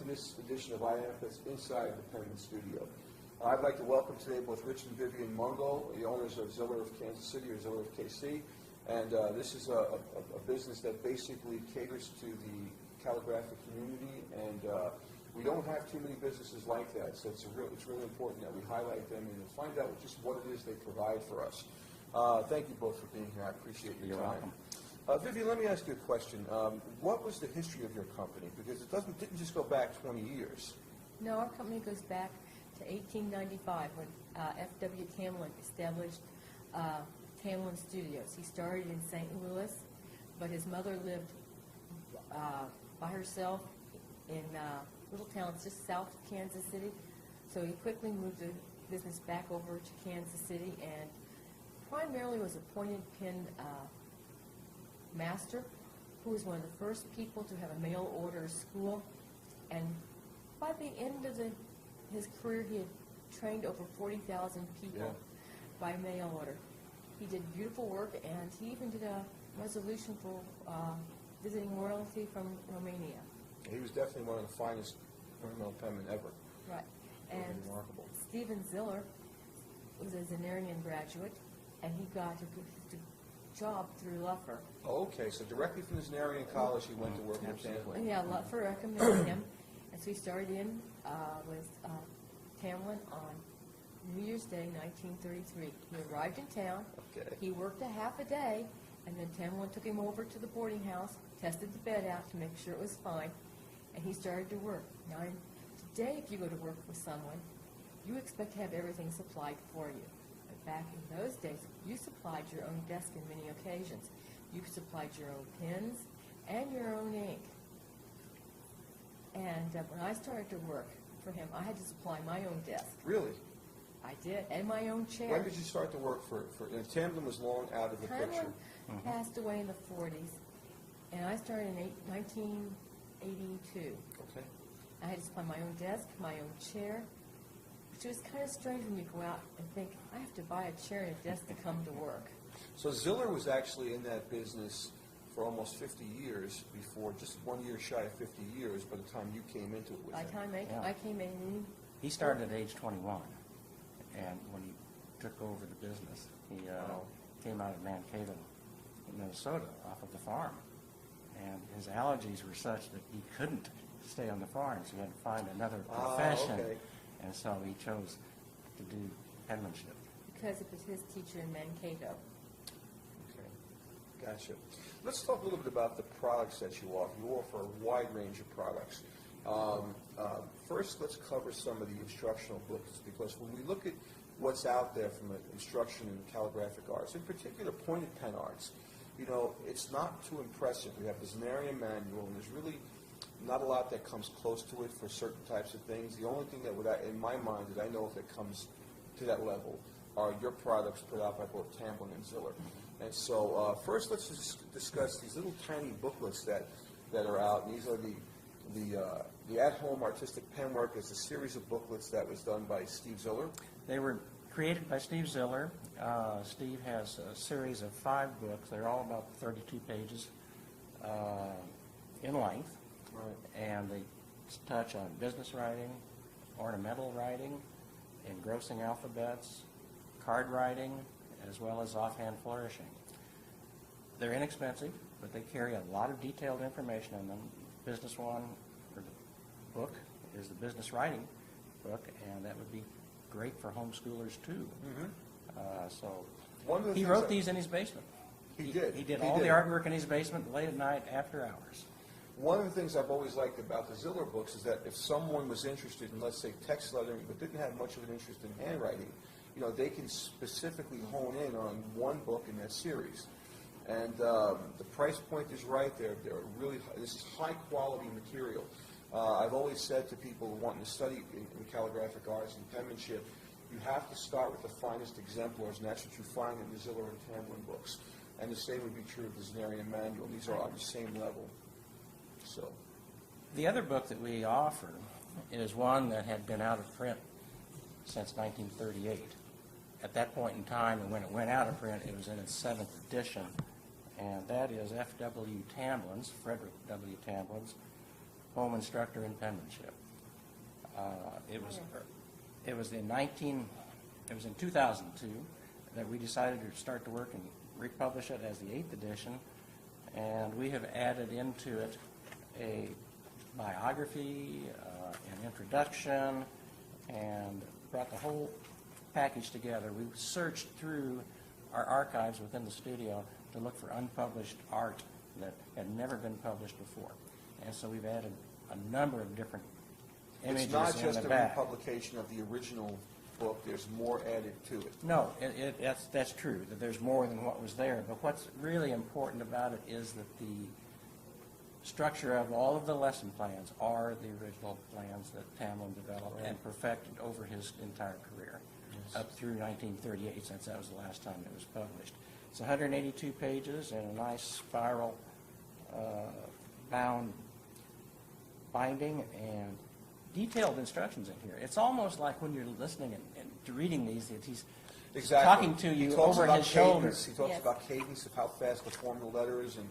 this edition of Iampeth Inside the Penman Studio. I'd like to welcome today both Rich and Vivian Mungall, the owners of Ziller of Kansas City or Ziller of KC. And this is a business that basically caters to the calligraphic community, and we don't have too many businesses like that, so it's really important that we highlight them and find out just what it is they provide for us. Thank you both for being here. I appreciate your time. Welcome. Vivian, let me ask you a question. What was the history of your company? Because it didn't just go back 20 years. No, our company goes back to 1895 when F.W. Tamlin established Tamlin Studios. He started in St. Louis, but his mother lived by herself in little towns just south of Kansas City. So he quickly moved the business back over to Kansas City and primarily was a pointed pen master who was one of the first people to have a mail order school. And by the end of his career, he had trained over 40,000 people by mail order. He did beautiful work, and he even did a resolution for visiting royalty from Romania. He was definitely one of the finest ornamental penmen ever. Right. Really And remarkable. Stephen Ziller was a Zenarian graduate, and he got a job through Luffer. Oh, okay, so directly from the Zenarian College, he went to work with Tamlin. Yeah, Lutfer recommended him, and so he started in with Tamlin on New Year's Day, 1933. He arrived in town. Okay. He worked a half a day, and then Tamlin took him over to the boarding house, tested the bed out to make sure it was fine, and he started to work. Now, today, if you go to work with someone, you expect to have everything supplied for you. But back in those days, you supplied your own desk on many occasions. You supplied your own pens and your own ink. And when I started to work for him, I had to supply my own desk. Really? I did, and my own chair. When did you start to work for Tamlin was long out of the picture. Tamlin passed away in the 40s, and I started in 1982. Okay. I had to supply my own desk, my own chair, which was kind of strange when you go out and think, I have to buy a chair and a desk to come to work. So Ziller was actually in that business for almost 50 years before, just 1 year shy of 50 years by the time you came into it with By him. the time I came in, He started at age 21, and when he took over the business, he came out of Mankato, Minnesota, off of the farm. And his allergies were such that he couldn't stay on the farm, so he had to find another profession. Okay. And so he chose to do penmanship. because it was his teacher in Mankato. Okay, gotcha. Let's talk a little bit about the products that you offer. You offer a wide range of products. First, let's cover some of the instructional books, because when we look at what's out there from instruction in calligraphic arts, in particular pointed pen arts, you know, it's not too impressive. We have the Zenarian manual, and there's really not a lot that comes close to it for certain types of things. The only thing that would, in my mind, that I know if it comes to that level are your products put out by both Tamlin and Ziller. And so first let's just discuss these little tiny booklets that are out. And these are the at-home artistic pen work. It's a series of booklets that was done by Steve Ziller. They were created by Steve Ziller. Steve has a series of 5 books. They're all about 32 pages in length. Right. And they touch on business writing, ornamental writing, engrossing alphabets, card writing, as well as offhand flourishing. They're inexpensive, but they carry a lot of detailed information in them. Business one, or the book, is the business writing book, and that would be great for homeschoolers too. One of the He things wrote that- these in his basement. He did. He did all the artwork in his basement late at night after hours. One of the things I've always liked about the Ziller books is that if someone was interested in, let's say, text lettering, but didn't have much of an interest in handwriting, you know, they can specifically hone in on one book in that series. And the price point is right there. They're really, this is high-quality material. I've always said to people wanting to study in calligraphic arts and penmanship, you have to start with the finest exemplars, and that's what you find in the Ziller and Tamlin books. And the same would be true of the Zenarian manual. These are on the same level. So, The other book that we offer is one that had been out of print since 1938. At that point in time, and when it went out of print, it was in its 7th edition, and that is F.W. Tamlin's, Frederick W. Tamlin's, home instructor in penmanship. It was in 2002 that we decided to start to work and republish it as the 8th edition, and we have added into it a biography, an introduction, and brought the whole package together. We searched through our archives within the studio to look for unpublished art that had never been published before. And so we've added a number of different images in the back. It's not just a republication of the original book, there's more added to it. No, that's true, that there's more than what was there. But what's really important about it is that the structure of all of the lesson plans are the original plans that Tamlin developed and perfected over his entire career, up through 1938, since that was the last time it was published. It's 182 pages and a nice spiral bound binding and detailed instructions in here. It's almost like when you're listening and reading these, that he's talking to you over his shoulder. He talks about cadence, of how fast the formal letter is and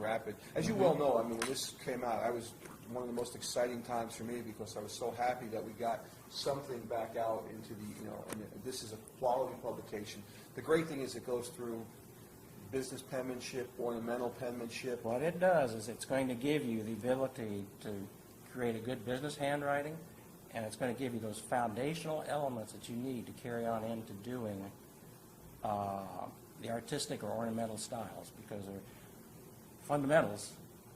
rapid. As you well know, I mean, when this came out, I was one of the most exciting times for me because I was so happy that we got something back out into the, and this is a quality publication. The great thing is it goes through business penmanship, ornamental penmanship. What it does is it's going to give you the ability to create a good business handwriting, and it's going to give you those foundational elements that you need to carry on into doing the artistic or ornamental styles, because they're fundamentals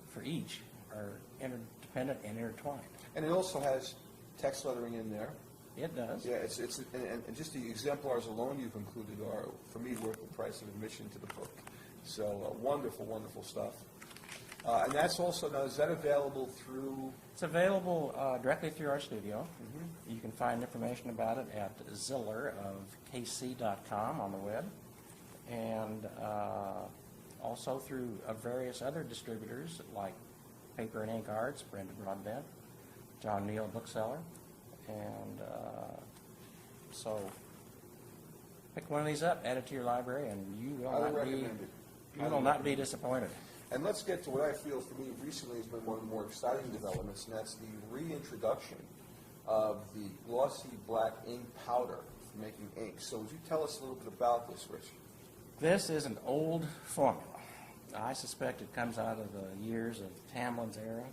for each are interdependent and intertwined. And it also has text lettering in there. It does. Yeah, and just the exemplars alone you've included are, for me, worth the price of admission to the book. So wonderful, wonderful stuff. And that's also, now is that available through? It's available directly through our studio. Mm-hmm. You can find information about it at zillerofkc.com on the web, and also through various other distributors like Paper and Ink Arts, Brenda Broadbent, John Neal Bookseller, and so pick one of these up, add it to your library, and you will not be disappointed. And let's get to what I feel for me recently has been one of the more exciting developments, and that's the reintroduction of the glossy black ink powder for making ink. So would you tell us a little bit about this, Rich? This is an old formula. I suspect it comes out of the years of Tamlin's era.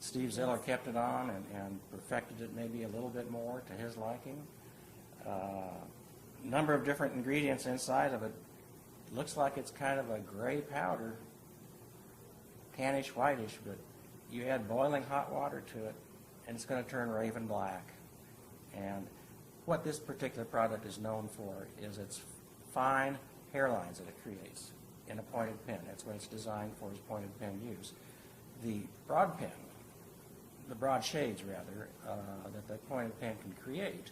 Steve Ziller kept it on and perfected it maybe a little bit more to his liking. Number of different ingredients inside of it. Looks like it's kind of a gray powder, tannish, whitish, but you add boiling hot water to it, and it's going to turn raven black. And what this particular product is known for is its fine hairlines that it creates in a pointed pen. That's what it's designed for, is pointed pen use. The broad pen, the broad shades rather, that the pointed pen can create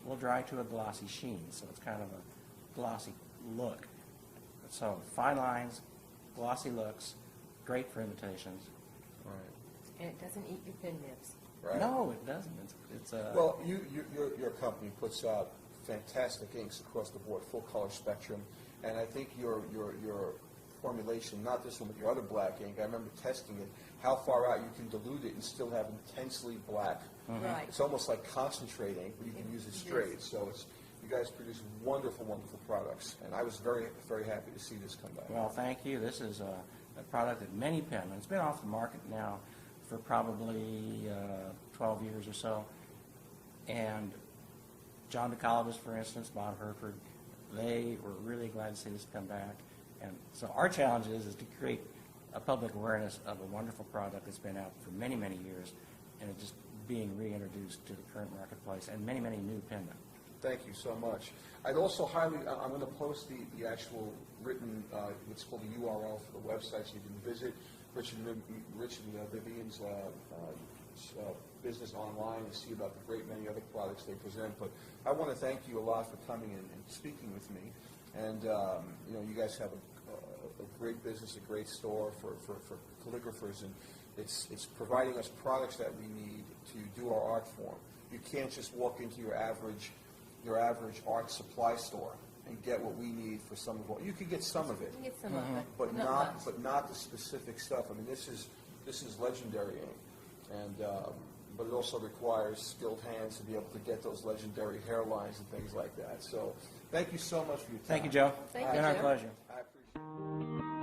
will dry to a glossy sheen, so it's kind of a glossy look. So fine lines, glossy looks, great for imitations. Right. And it doesn't eat your pen nibs. Right. No, it doesn't. It's well, your company puts out fantastic inks across the board, full color spectrum, and I think your formulation, not this one, but your other black ink, I remember testing it, how far out you can dilute it and still have intensely black. Mm-hmm. Right. It's almost like concentrate ink, but you can use it straight. So you guys produce wonderful, wonderful products, and I was very, very happy to see this come back. Well, thank you. This is a product that many penmen, it's been off the market now for probably 12 years or so, and John DeColibus, for instance, Bob Herford, they were really glad to see this come back. And so our challenge is to create a public awareness of a wonderful product that's been out for many, many years, and it's just being reintroduced to the current marketplace, and many, many new penmen. Thank you so much. I'd also I'm going to post the actual written, what's called the URL for the website, so you can visit Rich and Vivian's business online and see about the great many other products they present. But I want to thank you a lot for coming and speaking with me. And you guys have a great business, a great store for calligraphers, and it's providing us products that we need to do our art form. You can't just walk into your average art supply store and get what we need for some of what you can get some of it. You can get some of it, but not much. not the specific stuff. I mean, this is this is legendary ink. And, but it also requires skilled hands to be able to get those legendary hairlines and things like that. So thank you so much for your time. Thank you, Joe. Thank you, Been our Joe. pleasure. I appreciate it.